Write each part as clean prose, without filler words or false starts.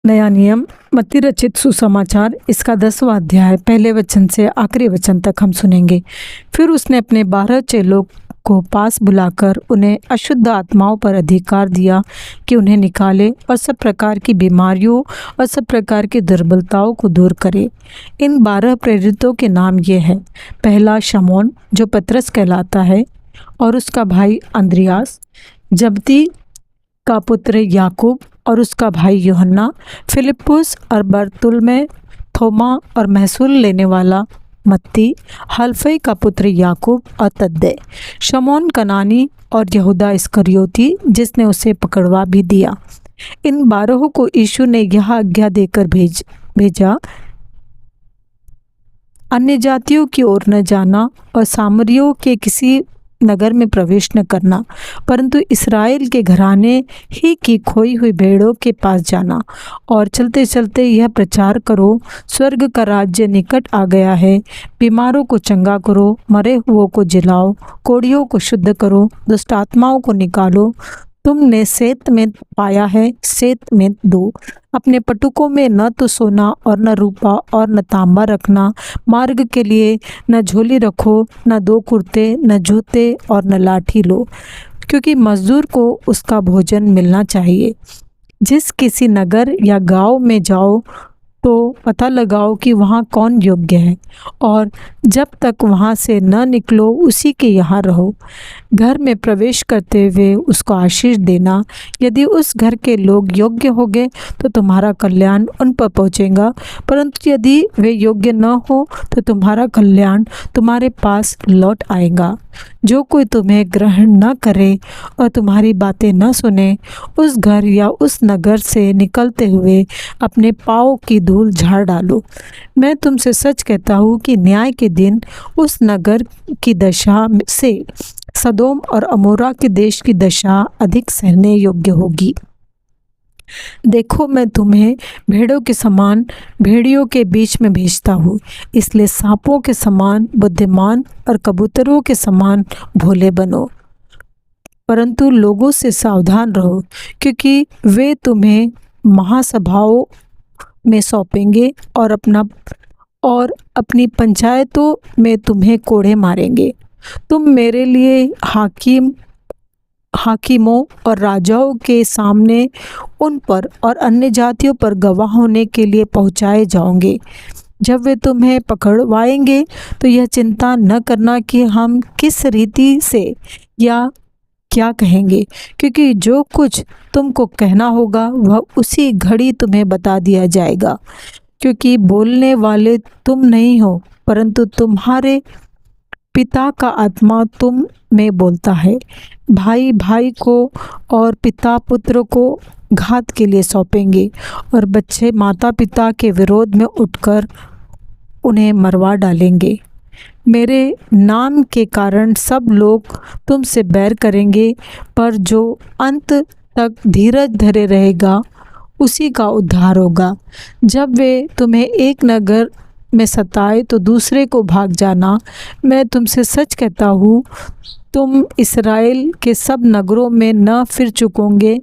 नया नियम मत्ती रचित सुसमाचार इसका 10वां अध्याय पहले वचन से आखिरी वचन तक हम सुनेंगे। फिर उसने अपने 12 चेलों को पास बुलाकर उन्हें अशुद्ध आत्माओं पर अधिकार दिया कि उन्हें निकाले और सब प्रकार की बीमारियों और सब प्रकार की दुर्बलताओं को दूर करे। इन 12 प्रेरितों के नाम ये हैं। पहला शमौन जो पतरस कहलाता है और उसका भाई अंद्रियास, जब्दी का पुत्र याकूब और उसका भाई यूहन्ना, फिलिप्पुस और बरतुल्मै, थोमा और महसूल लेने वाला मत्ती, हल्फई का पुत्र याकूब और तद्दै, शमौन कनानी और यहूदा इस्करियोती जिसने उसे पकड़वा भी दिया। इन 12 को यीशु ने यह आज्ञा देकर भेजा, अन्य जातियों की ओर न जाना और सामरियों के किसी नगर में प्रवेश न करना, परंतु इस्राएल के घराने ही की खोई हुई भेड़ों के पास जाना और चलते चलते यह प्रचार करो, स्वर्ग का राज्य निकट आ गया है। बीमारों को चंगा करो, मरे हुओं को जिलाओ, कोढ़ियों को शुद्ध करो, दुष्ट आत्माओं को निकालो। तुमने सेत में पाया है, सेत में दो। अपने पटुकों में न तो सोना और न रूपा और न तांबा रखना। मार्ग के लिए न झोली रखो, न 2 कुर्ते, न जूते और न लाठी लो, क्योंकि मजदूर को उसका भोजन मिलना चाहिए। जिस किसी नगर या गांव में जाओ तो पता लगाओ कि वहाँ कौन योग्य है, और जब तक वहाँ से न निकलो उसी के यहाँ रहो। घर में प्रवेश करते हुए उसको आशीष देना। यदि उस घर के लोग योग्य होंगे तो तुम्हारा कल्याण उन पर पहुँचेगा, परंतु यदि वे योग्य न हो तो तुम्हारा कल्याण तुम्हारे पास लौट आएगा। जो कोई तुम्हें ग्रहण न करे और तुम्हारी बातें न सुने, उस घर या उस नगर से निकलते हुए अपने पाँव की धूल झाड़ डालो। मैं तुमसे सच कहता हूँ कि न्याय के दिन उस नगर की दशा से सदोम और अमोरा के देश की दशा अधिक सहने योग्य होगी। देखो, मैं तुम्हें भेड़ों के समान भेड़ियों के बीच में भेजता हूँ, इसलिए सांपों के समान बुद्धिमान और कबूतरों के समान भोले बनो। परंतु लोगों से सावधान रहो, क्योंकि वे तुम्हें महासभाओं में सौंपेंगे और अपनी पंचायतों में तुम्हें कोड़े मारेंगे। तुम मेरे लिए हाकिमों और राजाओं के सामने उन पर और अन्य जातियों पर गवाह होने के लिए पहुँचाए जाओगे। जब वे तुम्हें पकड़वाएंगे तो यह चिंता न करना कि हम किस रीति से या क्या कहेंगे, क्योंकि जो कुछ तुमको कहना होगा वह उसी घड़ी तुम्हें बता दिया जाएगा। क्योंकि बोलने वाले तुम नहीं हो, परंतु तुम्हारे पिता का आत्मा तुम में बोलता है। भाई भाई को और पिता पुत्र को घात के लिए सौंपेंगे, और बच्चे माता पिता के विरोध में उठकर उन्हें मरवा डालेंगे। मेरे नाम के कारण सब लोग तुमसे बैर करेंगे, पर जो अंत तक धीरज धरे रहेगा उसी का उद्धार होगा। जब वे तुम्हें एक नगर में सताए तो दूसरे को भाग जाना। मैं तुमसे सच कहता हूँ, तुम इस्राएल के सब नगरों में न फिर चुकोगे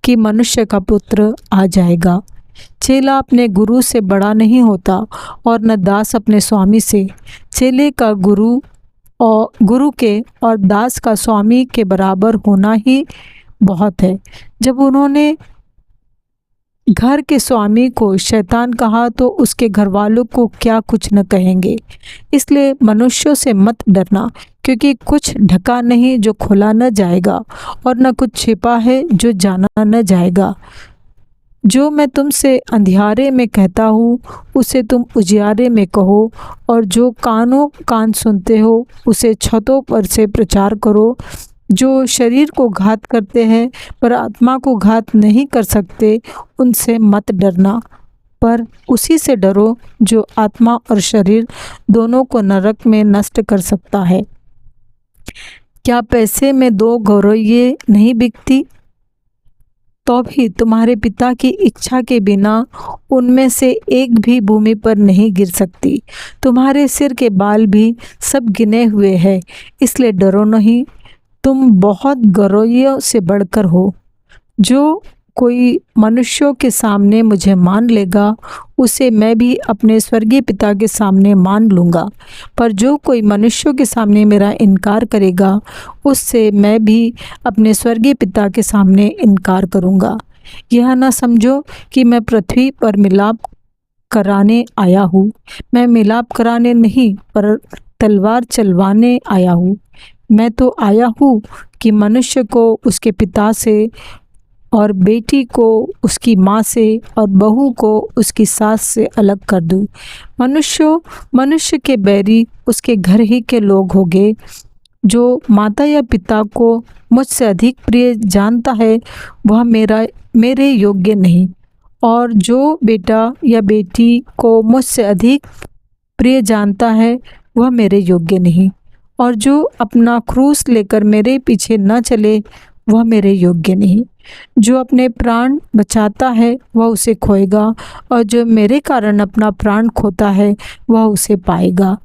कि मनुष्य का पुत्र आ जाएगा। चेला अपने गुरु से बड़ा नहीं होता और न दास अपने स्वामी से। चेले का गुरु के और दास का स्वामी के बराबर होना ही बहुत है। जब उन्होंने घर के स्वामी को शैतान कहा तो उसके घर वालों को क्या कुछ न कहेंगे। इसलिए मनुष्यों से मत डरना, क्योंकि कुछ ढका नहीं जो खोला न जाएगा, और न कुछ छिपा है जो जाना न जाएगा। जो मैं तुमसे अंधियारे में कहता हूँ उसे तुम उजियारे में कहो, और जो कानों कान सुनते हो उसे छतों पर से प्रचार करो। जो शरीर को घात करते हैं पर आत्मा को घात नहीं कर सकते, उनसे मत डरना, पर उसी से डरो जो आत्मा और शरीर दोनों को नरक में नष्ट कर सकता है। क्या पैसे में 2 गौरैयें नहीं बिकती? तो भी तुम्हारे पिता की इच्छा के बिना उनमें से एक भी भूमि पर नहीं गिर सकती। तुम्हारे सिर के बाल भी सब गिने हुए हैं, इसलिए डरो नहीं, तुम बहुत गौरैयों से बढ़कर हो। जो कोई मनुष्यों के सामने मुझे मान लेगा, उसे मैं भी अपने स्वर्गीय पिता के सामने मान लूँगा। पर जो कोई मनुष्यों के सामने मेरा इनकार करेगा, उससे मैं भी अपने स्वर्गीय पिता के सामने इनकार करूँगा। यह न समझो कि मैं पृथ्वी पर मिलाप कराने आया हूँ। मैं मिलाप कराने नहीं, पर तलवार चलवाने आया हूँ। मैं तो आया हूँ कि मनुष्य को उसके पिता से, और बेटी को उसकी माँ से, और बहू को उसकी सास से अलग कर दूँ। मनुष्य के बैरी उसके घर ही के लोग होंगे। जो माता या पिता को मुझसे अधिक प्रिय जानता है, वह मेरे योग्य नहीं, और जो बेटा या बेटी को मुझसे अधिक प्रिय जानता है, वह मेरे योग्य नहीं, और जो अपना क्रूस लेकर मेरे पीछे न चले, वह मेरे योग्य नहीं। जो अपने प्राण बचाता है, वह उसे खोएगा, और जो मेरे कारण अपना प्राण खोता है, वह उसे पाएगा।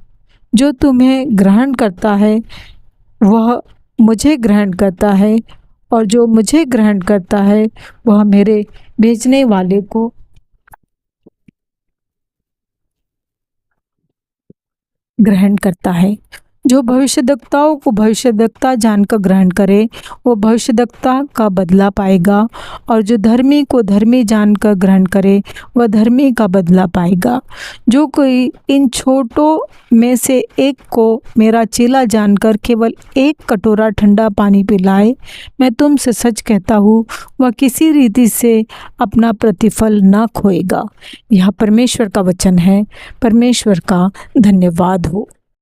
जो तुम्हें ग्रहण करता है, वह मुझे ग्रहण करता है, और जो मुझे ग्रहण करता है, वह मेरे भेजने वाले को ग्रहण करता है। जो भविष्यद्वक्ताओं को भविष्यद्वक्ता जानकर ग्रहण करे, वो भविष्यद्वक्ता का बदला पाएगा, और जो धर्मी को धर्मी जानकर ग्रहण करे, वह धर्मी का बदला पाएगा। जो कोई इन छोटों में से एक को मेरा चेला जानकर केवल एक कटोरा ठंडा पानी पिलाए, मैं तुमसे सच कहता हूँ, वह किसी रीति से अपना प्रतिफल न खोएगा। यह परमेश्वर का वचन है। परमेश्वर का धन्यवाद हो।